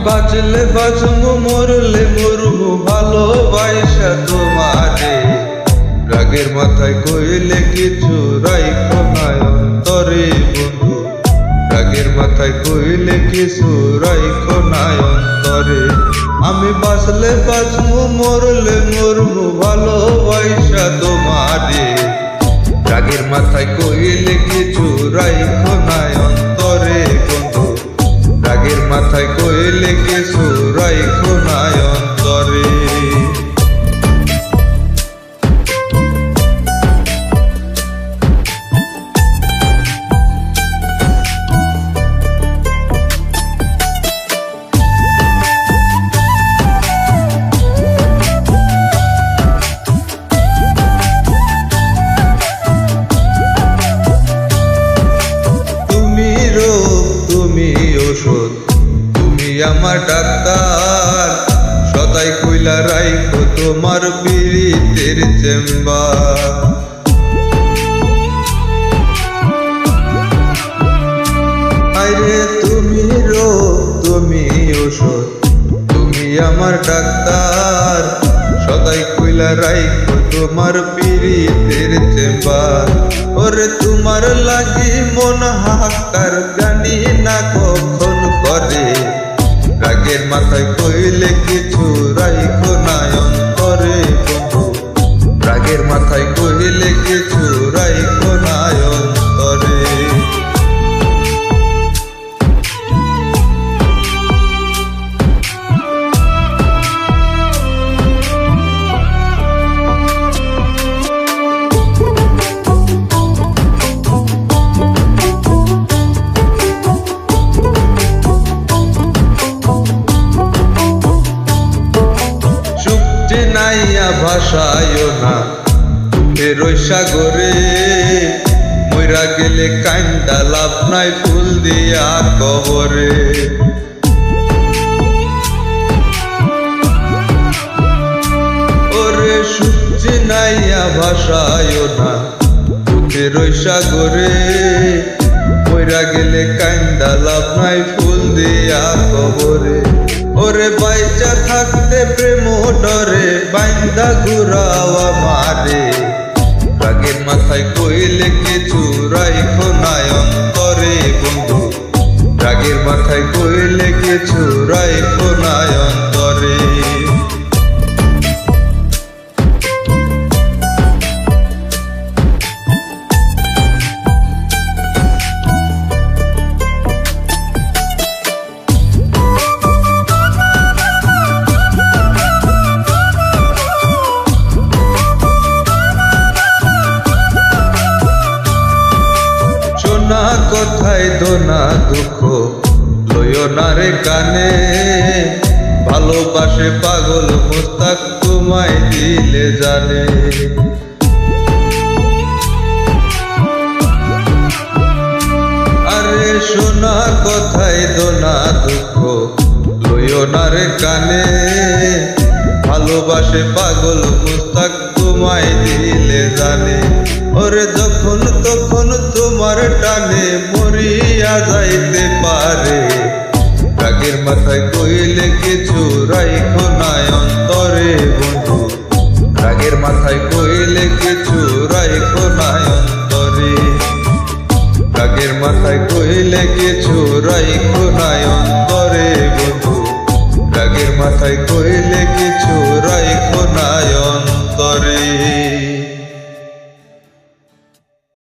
বাঁচলে বাঁচবো মরলে মরবো ভালোবাসা তোমারে। রাগের মাথায় কইলে কিছু রাইখো না অন্তরে বন্ধু, রাগের মাথায় কইলে কিছু রাইখো না অন্তরে। আমি বাঁচলে বাঁচবো মরলে মরবো ভালোবাসা তোমারে। রাগের মাথায় কইলে কিছু রাইখো না অন্তরে বন্ধু, রাগের মাথায় কইলে কিছু রাইখো না অন্তরে। তুমি আমার ডাক্তার, সদাই কইলা রাইখো তোমার পীড়িতের চেম্বার। আরে তুমি রোগ তুমি ওষুধ, তুমি আমার ডাক্তার, সদাই কইলা রাইখো তোমার পীড়িতের চেম্বার। ওরে তোমার লাগি মন হাহাকার জানি না কখন করে। রাগের মাথায় কইলে কিছু রাইখো না অন্তরে বন্ধু, রাগের মাথায় কইলে কিছু রাইখো না অন্তরে। ভাসায় না ফেরোই সাগরে, মইরা গেলে কান্দা লাভ নাই ফুল দিয়া কবরে। ওরে সূর্যে নাইয়া ভাসায় না ফেরোই সাগরে, মইরা গেলে কান্দা লাভ নাই ফুল দিয়া কবরে। ওরে বাইচা থাকতে প্রেম ডরে বাইন্দা ঘুরাও আমারে। রাগের মাথায় কইলে কিছু রাইখো না অন্তরে বন্ধু, রাগের মাথায় কইলে কিছু রাইখো না অন্তরে। না কথায় দোনা দুঃখ লইও না রে কানে, ভালোবাসে পাগল মুস্তাক তোমায় দিলে জানে। আরে শোনা কথায় দোনা দুঃখ লইও না রে কানে, ভালোবাসে পাগল মুস্তাক তোমায় দিলে জানে। ওরে যখন তখন তোমার টানে মরিয়া যাইতে পারে। রাগের মাথায় কইলে কিছু রাইখো না অন্তরে বন্ধু, রাগের মাথায় কইলে কিছু রাইখো না অন্তরে। রাগের মাথায় কইলে কিছু রাইখো না অন্তরে বন্ধু, রাগের মাথায় কইলে কিছু রাইখো না অন্তরে।